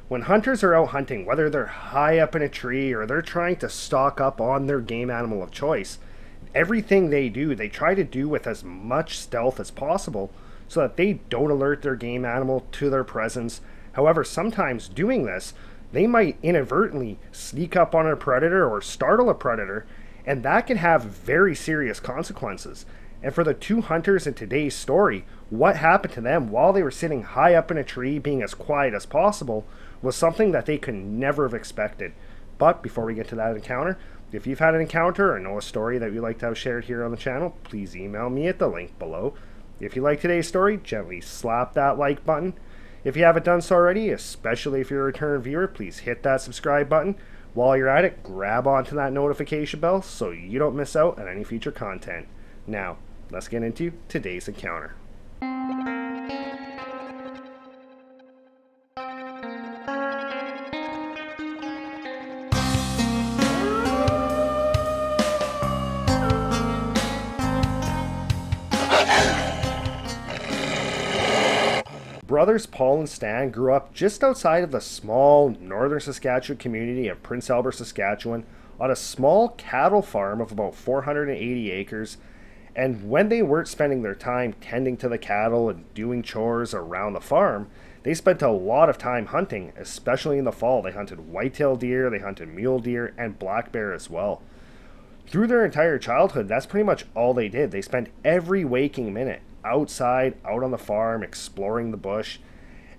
When hunters are out hunting, whether they're high up in a tree or they're trying to stock up on their game animal of choice, everything they do, they try to do with as much stealth as possible so that they don't alert their game animal to their presence. However, sometimes doing this, they might inadvertently sneak up on a predator or startle a predator, and that can have very serious consequences. And for the two hunters in today's story, what happened to them while they were sitting high up in a tree being as quiet as possible was something that they could never have expected. But before we get to that encounter, if you've had an encounter or know a story that you'd like to have shared here on the channel, please email me at the link below. If you like today's story, gently slap that like button. If you haven't done so already, especially if you're a return viewer, please hit that subscribe button. While you're at it, grab onto that notification bell so you don't miss out on any future content. Now, let's get into today's encounter. Brothers Paul and Stan grew up just outside of the small northern Saskatchewan community of Prince Albert, Saskatchewan, on a small cattle farm of about 480 acres. And when they weren't spending their time tending to the cattle and doing chores around the farm, they spent a lot of time hunting, especially in the fall. They hunted whitetail deer, they hunted mule deer, and black bear as well. Through their entire childhood, that's pretty much all they did. They spent every waking minute outside, out on the farm, exploring the bush.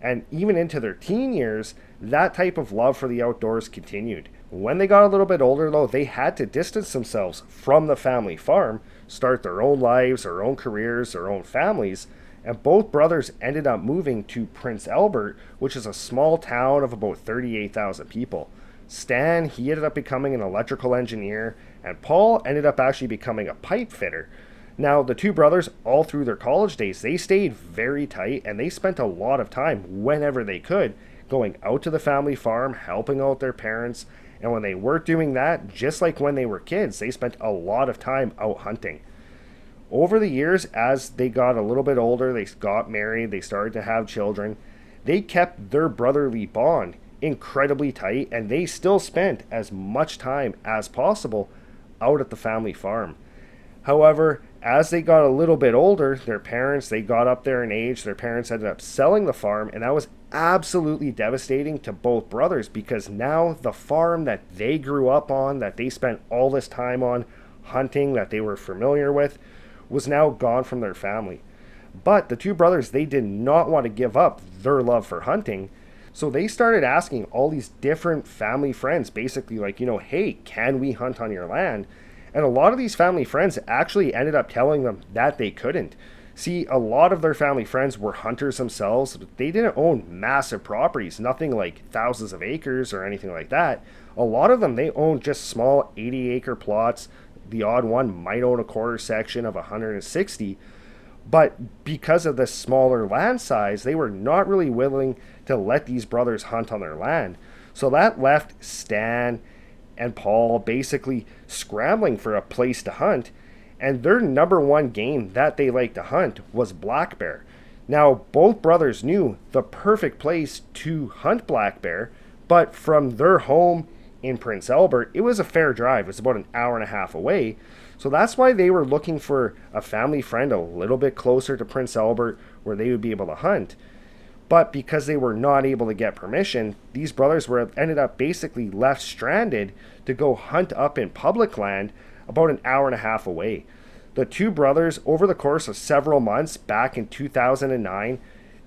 And even into their teen years, that type of love for the outdoors continued. When they got a little bit older, though, they had to distance themselves from the family farm, start their own lives, their own careers, their own families, and both brothers ended up moving to Prince Albert, which is a small town of about 38,000 people. Stan, he ended up becoming an electrical engineer, and Paul ended up actually becoming a pipe fitter. Now, the two brothers, all through their college days, they stayed very tight, and they spent a lot of time, whenever they could, going out to the family farm, helping out their parents. And when they weren't doing that, just like when they were kids, they spent a lot of time out hunting. Over the years, as they got a little bit older, they got married, they started to have children, they kept their brotherly bond incredibly tight, and they still spent as much time as possible out at the family farm. However, as they got a little bit older, their parents, they got up there in age, their parents ended up selling the farm, and that was absolutely devastating to both brothers because now the farm that they grew up on, that they spent all this time on hunting, that they were familiar with, was now gone from their family. But the two brothers, they did not want to give up their love for hunting, so they started asking all these different family friends, basically like, hey, can we hunt on your land? And a lot of these family friends actually ended up telling them that they couldn't. See, a lot of their family friends were hunters themselves, but they didn't own massive properties, nothing like thousands of acres or anything like that. A lot of them, they owned just small 80-acre plots. The odd one might own a quarter section of 160. But because of the smaller land size, they were not really willing to let these brothers hunt on their land. So that left Stan and Paul basically scrambling for a place to hunt, and their number one game that they liked to hunt was black bear. Now, both brothers knew the perfect place to hunt black bear, but from their home in Prince Albert, it was a fair drive. It was about an hour and a half away. So that's why they were looking for a family friend a little bit closer to Prince Albert where they would be able to hunt. But because they were not able to get permission, these brothers were ended up basically left stranded to go hunt up in public land about an hour and a half away. The two brothers, over the course of several months back in 2009,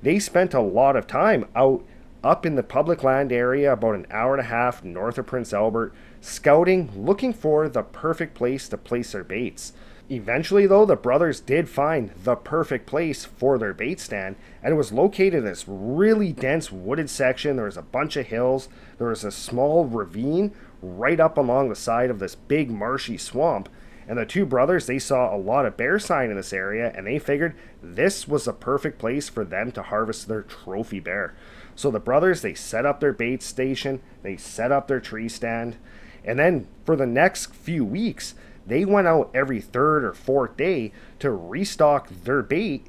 they spent a lot of time out up in the public land area about an hour and a half north of Prince Albert, scouting, looking for the perfect place to place their baits. Eventually, though, the brothers did find the perfect place for their bait stand, and it was located in this really dense wooded section. There was a bunch of hills. There was a small ravine right up along the side of this big marshy swamp, and the two brothers, they saw a lot of bear sign in this area, and they figured this was a perfect place for them to harvest their trophy bear. So the brothers, they set up their bait station, they set up their tree stand, and then for the next few weeks, they went out every third or fourth day to restock their bait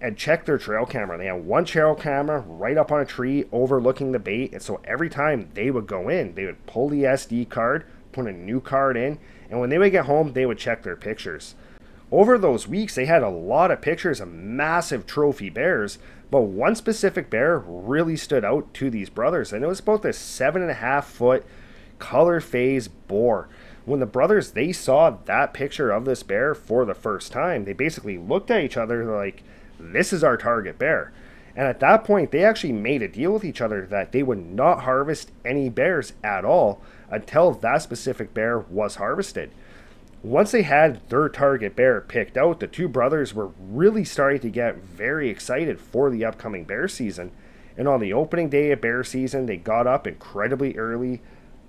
and check their trail camera. They had one trail camera right up on a tree overlooking the bait, and so every time they would go in, they would pull the SD card, put a new card in, and when they would get home, they would check their pictures. Over those weeks, they had a lot of pictures of massive trophy bears, but one specific bear really stood out to these brothers, and it was about this 7.5-foot color phase boar. When the brothers, they saw that picture of this bear for the first time, they basically looked at each other like, this is our target bear. And at that point, they actually made a deal with each other that they would not harvest any bears at all until that specific bear was harvested. Once they had their target bear picked out, the two brothers were really starting to get very excited for the upcoming bear season. And on the opening day of bear season, they got up incredibly early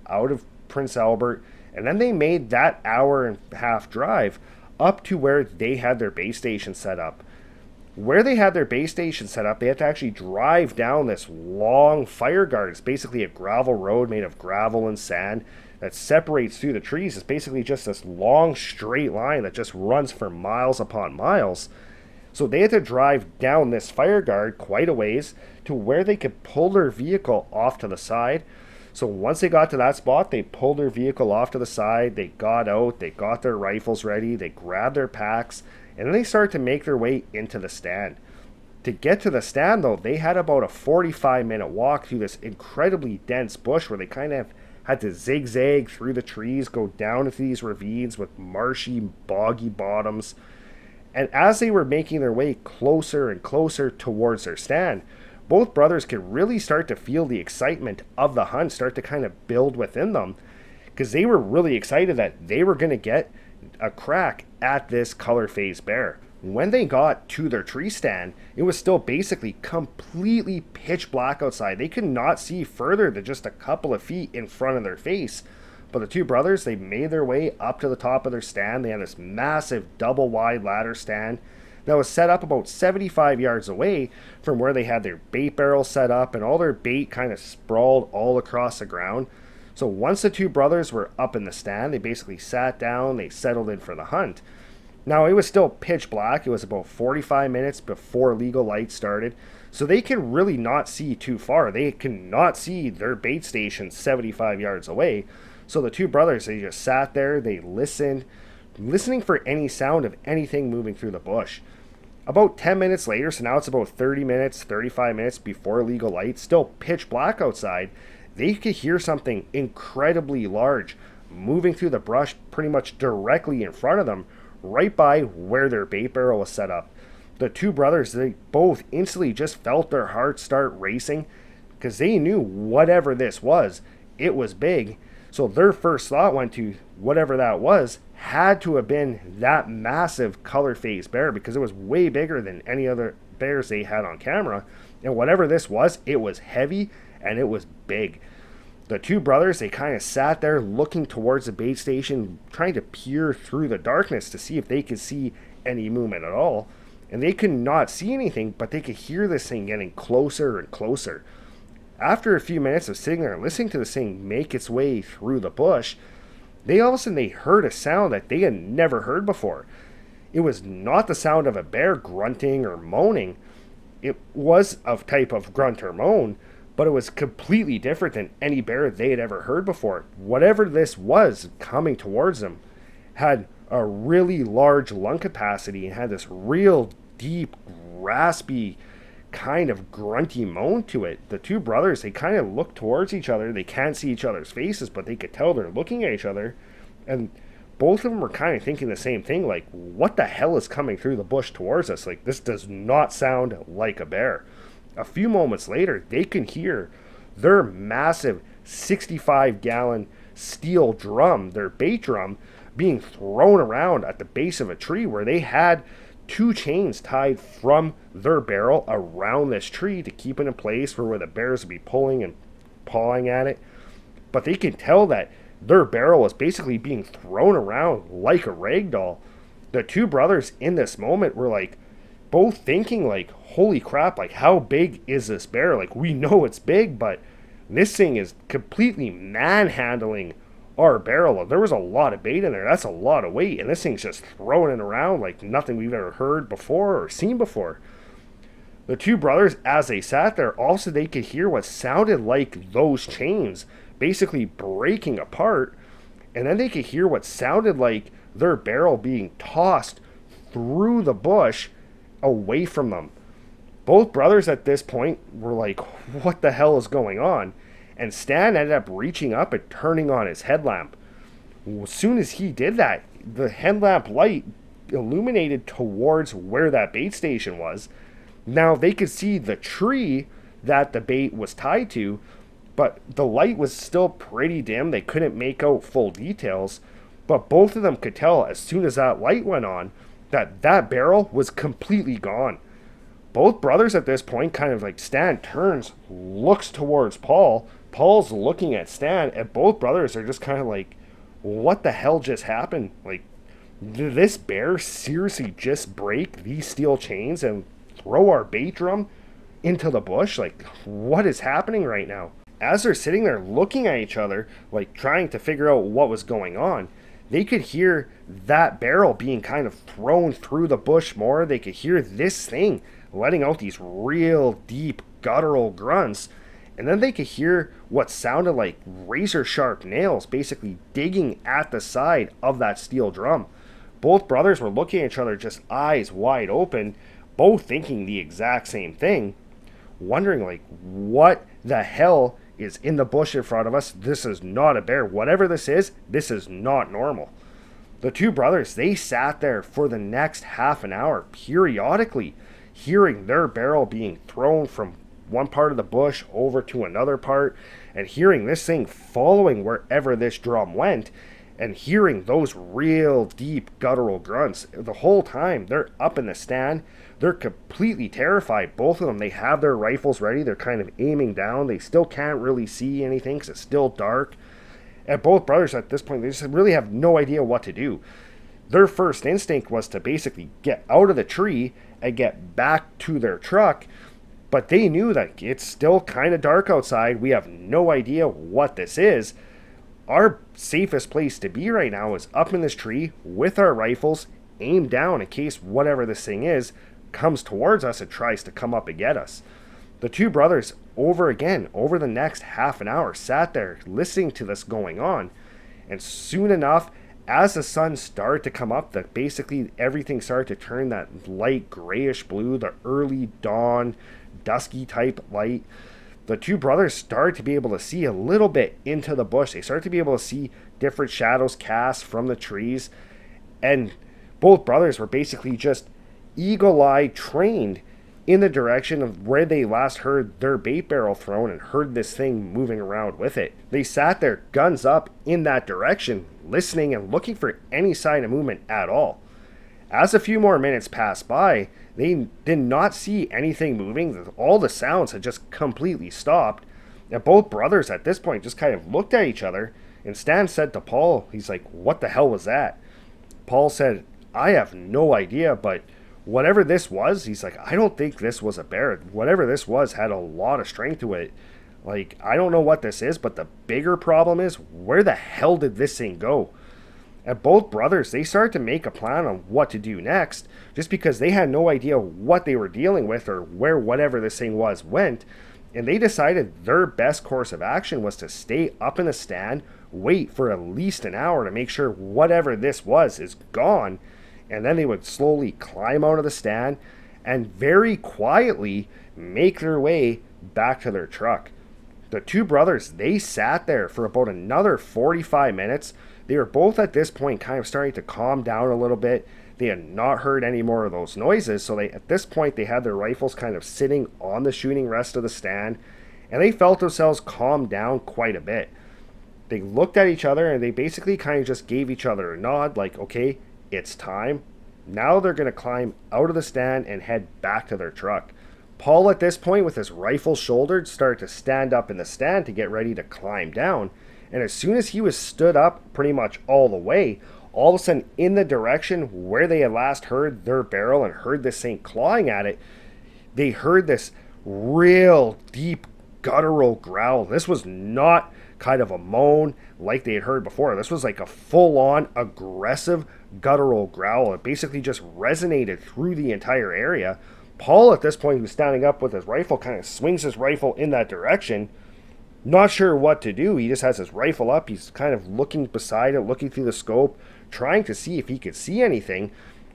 out of Prince Albert, and then they made that hour-and-a-half drive up to where they had their base station set up. Where they had their base station set up, they had to actually drive down this long fire guard. It's basically a gravel road made of gravel and sand that separates through the trees. It's basically just this long straight line that just runs for miles upon miles. So they had to drive down this fire guard quite a ways to where they could pull their vehicle off to the side. So once they got to that spot, they pulled their vehicle off to the side, they got out, they got their rifles ready, they grabbed their packs, and then they started to make their way into the stand. To get to the stand, though, they had about a 45-minute walk through this incredibly dense bush where they kind of had to zigzag through the trees, go down into these ravines with marshy, boggy bottoms. And as they were making their way closer and closer towards their stand, both brothers could really start to feel the excitement of the hunt start to kind of build within them, because they were really excited that they were going to get a crack at this color phase bear. When they got to their tree stand, it was still basically completely pitch black outside. They could not see further than just a couple of feet in front of their face. But the two brothers, they made their way up to the top of their stand. They had this massive double wide ladder stand that was set up about 75 yards away from where they had their bait barrels set up, and all their bait kind of sprawled all across the ground. So once the two brothers were up in the stand, they basically sat down, they settled in for the hunt. Now, it was still pitch black. It was about 45 minutes before legal light started, so they could really not see too far. They could not see their bait station 75 yards away. So the two brothers, they just sat there, they listened, listening for any sound of anything moving through the bush. About 10 minutes later, so now it's about 30 minutes, 35 minutes before legal light, still pitch black outside, they could hear something incredibly large moving through the brush pretty much directly in front of them, right by where their bait barrel was set up. The two brothers, they both instantly just felt their hearts start racing because they knew whatever this was, it was big. So their first thought went to whatever that was had to have been that massive color phase bear, because it was way bigger than any other bears they had on camera. And whatever this was, it was heavy and it was big. The two brothers, they kind of sat there looking towards the bait station, trying to peer through the darkness to see if they could see any movement at all. And they could not see anything, but they could hear this thing getting closer and closer. After a few minutes of sitting there and listening to this thing make its way through the bush, they all of a sudden they heard a sound that they had never heard before. It was not the sound of a bear grunting or moaning. It was a type of grunt or moan, but it was completely different than any bear they had ever heard before. Whatever this was coming towards them had a really large lung capacity and had this real deep, raspy, kind of grunty moan to it. The two brothers, they kind of look towards each other. They can't see each other's faces, but they could tell they're looking at each other. And both of them were kind of thinking the same thing, like, what the hell is coming through the bush towards us? Like, this does not sound like a bear. A few moments later, they can hear their massive 65-gallon steel drum, their bait drum, being thrown around at the base of a tree where they had two chains tied from their barrel around this tree to keep it in place for where the bears would be pulling and pawing at it. But they can tell that their barrel is basically being thrown around like a rag doll. The two brothers in this moment were like both thinking like, holy crap, like how big is this bear? Like, we know it's big, but this thing is completely manhandling our barrel. There was a lot of bait in there. That's a lot of weight, and this thing's just throwing it around like nothing we've ever heard before or seen before. The two brothers, as they sat there, also they could hear what sounded like those chains basically breaking apart, and then they could hear what sounded like their barrel being tossed through the bush away from them. Both brothers at this point were like, what the hell is going on? And Stan ended up reaching up and turning on his headlamp. As soon as he did that, the headlamp light illuminated towards where that bait station was. Now they could see the tree that the bait was tied to, but the light was still pretty dim. They couldn't make out full details, but both of them could tell as soon as that light went on that that barrel was completely gone. Both brothers at this point, kind of like, Stan turns, looks towards Paul. Paul's looking at Stan, and both brothers are just kind of like, what the hell just happened? Like, did this bear seriously just break these steel chains and throw our bait drum into the bush? Like, what is happening right now? As they're sitting there looking at each other, like trying to figure out what was going on, they could hear that barrel being kind of thrown through the bush more. They could hear this thing letting out these real deep guttural grunts. And then they could hear what sounded like razor sharp nails basically digging at the side of that steel drum. Both brothers were looking at each other, just eyes wide open, both thinking the exact same thing, wondering like, what the hell is in the bush in front of us? This is not a bear. Whatever this is not normal. The two brothers, they sat there for the next half an hour, periodically hearing their barrel being thrown from one part of the bush over to another part, and hearing this thing following wherever this drum went, and hearing those real deep guttural grunts. The whole time they're up in the stand, they're completely terrified. Both of them, they have their rifles ready. They're kind of aiming down. They still can't really see anything because it's still dark. And both brothers at this point, they just really have no idea what to do. Their first instinct was to basically get out of the tree and get back to their truck. But they knew that it's still kind of dark outside. We have no idea what this is. Our safest place to be right now is up in this tree with our rifles aimed down in case whatever this thing is comes towards us and tries to come up and get us. The two brothers over the next half an hour sat there listening to this going on, and soon enough, as the sun started to come up, that basically everything started to turn that light grayish blue, the early dawn dusky type light. The two brothers started to be able to see a little bit into the bush. They started to be able to see different shadows cast from the trees, and both brothers were basically just eagle-eye trained in the direction of where they last heard their bait barrel thrown and heard this thing moving around with it. They sat there, guns up, in that direction, listening and looking for any sign of movement at all. As a few more minutes passed by, they did not see anything moving. All the sounds had just completely stopped. And both brothers at this point just kind of looked at each other, and Stan said to Paul, he's like, what the hell was that? Paul said, I have no idea, but whatever this was, he's like, I don't think this was a bear. Whatever this was had a lot of strength to it. Like, I don't know what this is, but the bigger problem is, where the hell did this thing go? And both brothers, they started to make a plan on what to do next, just because they had no idea what they were dealing with or where whatever this thing was went. And they decided their best course of action was to stay up in the stand, wait for at least an hour to make sure whatever this was is gone, and then they would slowly climb out of the stand and very quietly make their way back to their truck. The two brothers, they sat there for about another 45 minutes. They were both at this point kind of starting to calm down a little bit. They had not heard any more of those noises, so at this point they had their rifles kind of sitting on the shooting rest of the stand, and they felt themselves calm down quite a bit. They looked at each other and they basically kind of just gave each other a nod, like, okay, it's time. Now they're going to climb out of the stand and head back to their truck. Paul at this point, with his rifle shouldered, started to stand up in the stand to get ready to climb down. And as soon as he was stood up pretty much all the way, all of a sudden in the direction where they had last heard their barrel and heard this thing clawing at it, they heard this real deep guttural growl. This was not kind of a moan like they had heard before. This was like a full-on aggressive guttural growl. It basically just resonated through the entire area. Paul, at this point, who's standing up with his rifle, kind of swings his rifle in that direction, not sure what to do. He just has his rifle up. He's kind of looking beside it, looking through the scope, trying to see if he could see anything,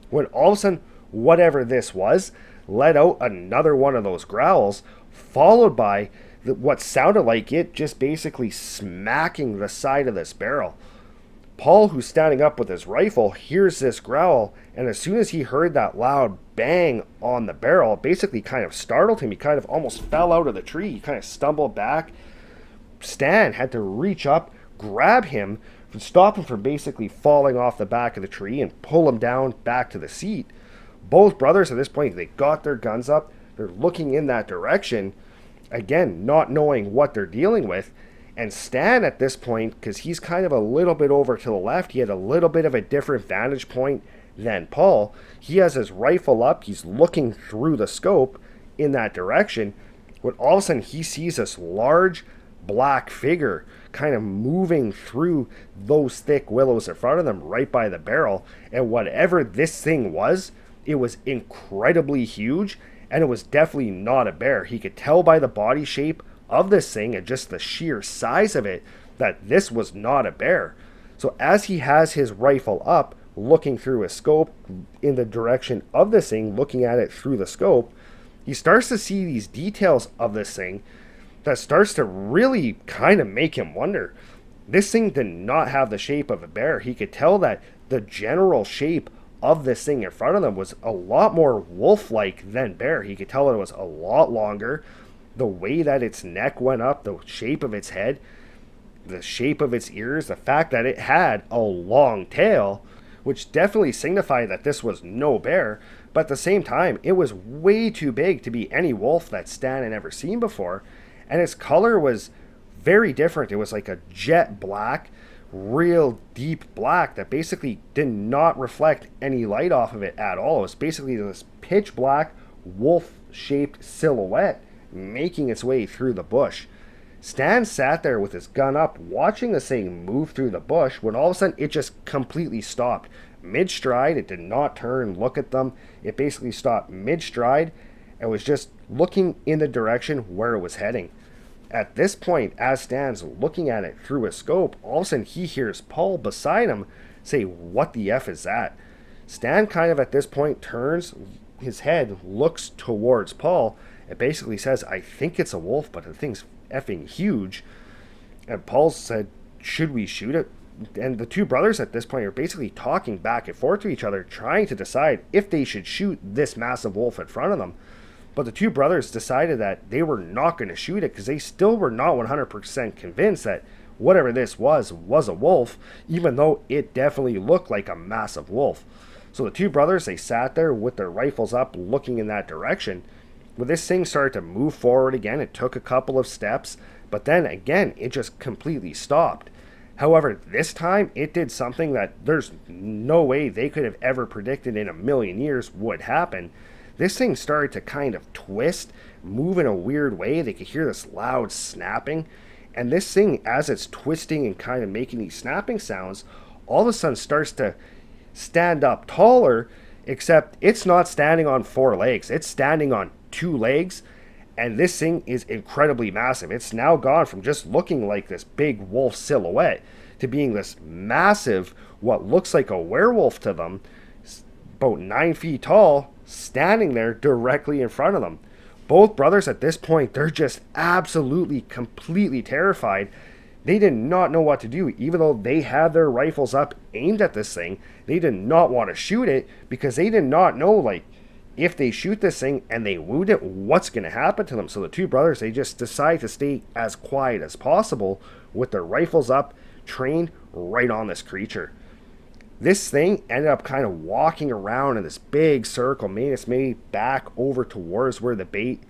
when all of a sudden, whatever this was, let out another one of those growls, followed by what sounded like it just basically smacking the side of this barrel. Paul, who's standing up with his rifle, hears this growl, and as soon as he heard that loud bang on the barrel, it basically kind of startled him. He kind of almost fell out of the tree. He kind of stumbled back. Stan had to reach up, grab him, stop him from basically falling off the back of the tree, and pull him down back to the seat. Both brothers at this point, they got their guns up. They're looking in that direction, again, not knowing what they're dealing with. And Stan at this point, because he's kind of a little bit over to the left, he had a little bit of a different vantage point than Paul. He has his rifle up. He's looking through the scope in that direction, when all of a sudden he sees this large black figure kind of moving through those thick willows in front of them right by the barrel. And whatever this thing was, it was incredibly huge, and it was definitely not a bear. He could tell by the body shape of this thing and just the sheer size of it that this was not a bear. So as he has his rifle up, looking through his scope in the direction of this thing, looking at it through the scope, he starts to see these details of this thing that starts to really kind of make him wonder. This thing did not have the shape of a bear. He could tell that the general shape of this thing in front of them was a lot more wolf-like than bear. He could tell it was a lot longer. The way that its neck went up, the shape of its head, the shape of its ears, the fact that it had a long tail, which definitely signified that this was no bear, but at the same time, it was way too big to be any wolf that Stan had ever seen before, and its color was very different. It was like a jet black, real deep black that basically did not reflect any light off of it at all. It was basically this pitch black, wolf-shaped silhouette making its way through the bush. Stan sat there with his gun up, watching this thing move through the bush, when all of a sudden it just completely stopped. Mid-stride, it did not turn, look at them. It basically stopped mid-stride and was just looking in the direction where it was heading. At this point, as Stan's looking at it through a scope, all of a sudden he hears Paul beside him say, "What the F is that?" Stan kind of at this point turns his head, looks towards Paul, and basically says, "I think it's a wolf, but the thing's effing huge." And Paul said, "Should we shoot it?" And the two brothers at this point are basically talking back and forth to each other, trying to decide if they should shoot this massive wolf in front of them. But the two brothers decided that they were not going to shoot it because they still were not 100% convinced that whatever this was a wolf, even though it definitely looked like a massive wolf. So the two brothers, they sat there with their rifles up looking in that direction. When this thing started to move forward again, it took a couple of steps, but then again, it just completely stopped. However, this time, it did something that there's no way they could have ever predicted in a million years would happen. This thing started to kind of twist, move in a weird way. They could hear this loud snapping. And this thing, as it's twisting and kind of making these snapping sounds, all of a sudden starts to stand up taller, except it's not standing on four legs. It's standing on two legs. And this thing is incredibly massive. It's now gone from just looking like this big wolf silhouette to being this massive, what looks like a werewolf to them, about 9 feet tall, standing there directly in front of them. Both brothers at this point, they're just absolutely, completely terrified. They did not know what to do. Even though they had their rifles up, aimed at this thing, they did not want to shoot it because they did not know, like, if they shoot this thing and they wound it, what's going to happen to them? So the two brothers, they just decide to stay as quiet as possible with their rifles up, trained right on this creature. This thing ended up kind of walking around in this big circle, made its way back over towards where the bait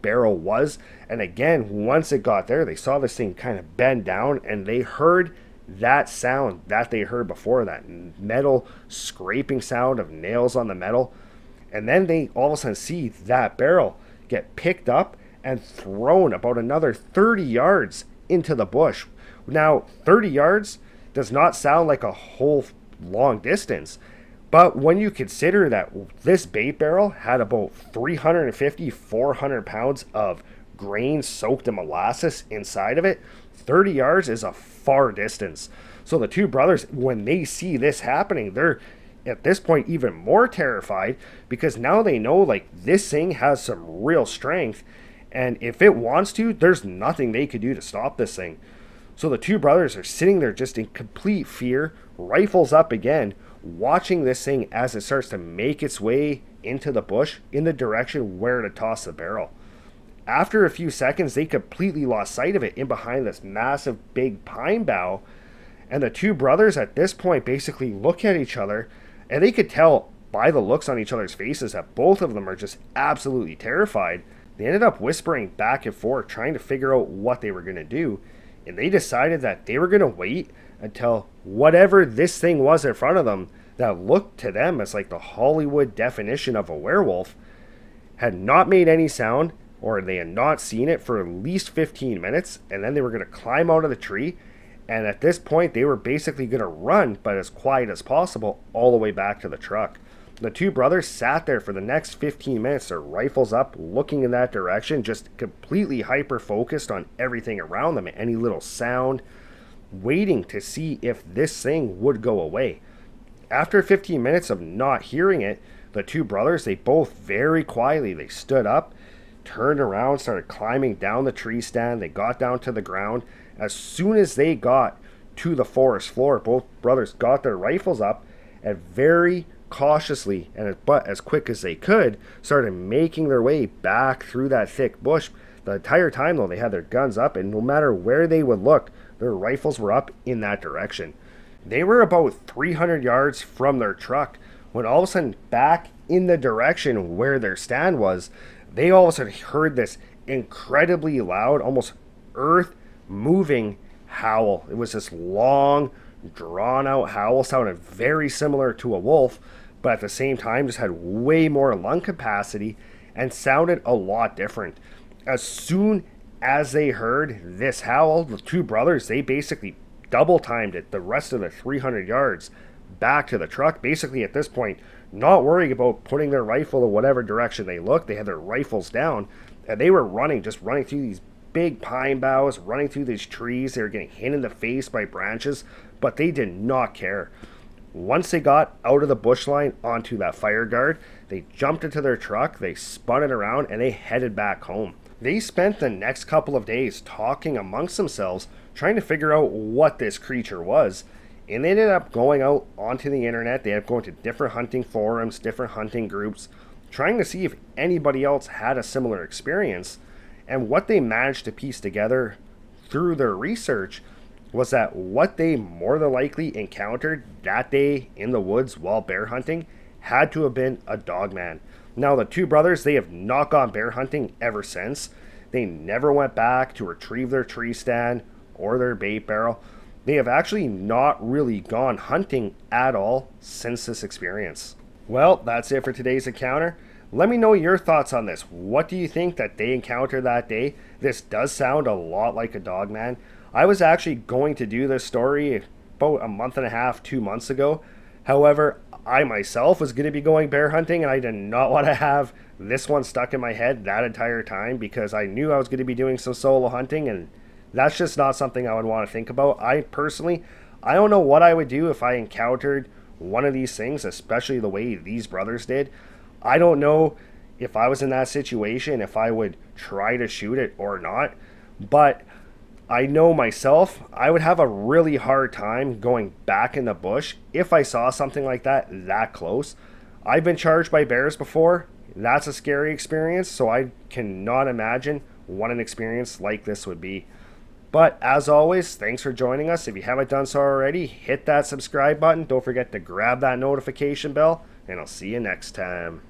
barrel was. And again, once it got there, they saw this thing kind of bend down, and they heard that sound that they heard before, that metal scraping sound of nails on the metal. And then they all of a sudden see that barrel get picked up and thrown about another 30 yards into the bush. Now, 30 yards does not sound like a whole long distance. But when you consider that this bait barrel had about 350, 400 pounds of grain soaked in molasses inside of it, 30 yards is a far distance. So the two brothers, when they see this happening, they're at this point even more terrified, because now they know like this thing has some real strength, and if it wants to, there's nothing they could do to stop this thing. So the two brothers are sitting there just in complete fear, rifles up again, watching this thing as it starts to make its way into the bush in the direction where to toss the barrel. After a few seconds, they completely lost sight of it in behind this massive big pine bough, and the two brothers at this point basically look at each other, and they could tell by the looks on each other's faces that both of them are just absolutely terrified. They ended up whispering back and forth, trying to figure out what they were going to do, and they decided that they were going to wait until whatever this thing was in front of them that looked to them as like the Hollywood definition of a werewolf had not made any sound, or they had not seen it for at least 15 minutes, and then they were going to climb out of the tree, and at this point they were basically going to run, but as quiet as possible, all the way back to the truck. The two brothers sat there for the next 15 minutes, their rifles up, looking in that direction, just completely hyper-focused on everything around them, any little sound, waiting to see if this thing would go away. After 15 minutes of not hearing it, the two brothers, they both very quietly, they stood up, turned around, started climbing down the tree stand. They got down to the ground. As soon as they got to the forest floor, both brothers got their rifles up and very cautiously, but as quick as they could, started making their way back through that thick bush. The entire time though, they had their guns up, and no matter where they would look, their rifles were up in that direction. They were about 300 yards from their truck when all of a sudden, back in the direction where their stand was, they all of a sudden heard this incredibly loud, almost earth-moving howl. It was this long, drawn-out howl, sounded very similar to a wolf, but at the same time just had way more lung capacity and sounded a lot different. As soon as they heard this howl, the two brothers, they basically double-timed it the rest of the 300 yards back to the truck. Basically, at this point, not worrying about putting their rifle in whatever direction they looked. They had their rifles down, and they were running, just running through these big pine boughs, running through these trees. They were getting hit in the face by branches, but they did not care. Once they got out of the bush line onto that fire guard, they jumped into their truck, they spun it around, and they headed back home. They spent the next couple of days talking amongst themselves, trying to figure out what this creature was. And they ended up going out onto the internet. They ended up going to different hunting forums, different hunting groups, trying to see if anybody else had a similar experience. And what they managed to piece together through their research was that what they more than likely encountered that day in the woods while bear hunting had to have been a dogman. Now, the two brothers, they have not gone bear hunting ever since. They never went back to retrieve their tree stand or their bait barrel. They have actually not really gone hunting at all since this experience. Well, that's it for today's encounter. Let me know your thoughts on this. What do you think that they encountered that day? This does sound a lot like a dogman. I was actually going to do this story about a month and a half, 2 months ago. However, I myself was going to be going bear hunting, and I did not want to have this one stuck in my head that entire time, because I knew I was going to be doing some solo hunting, and that's just not something I would want to think about. I don't know what I would do if I encountered one of these things, especially the way these brothers did. I don't know if I was in that situation, if I would try to shoot it or not. But I know myself, I would have a really hard time going back in the bush if I saw something like that close. I've been charged by bears before. That's a scary experience, so I cannot imagine what an experience like this would be. But as always, thanks for joining us. If you haven't done so already, hit that subscribe button. Don't forget to grab that notification bell, and I'll see you next time.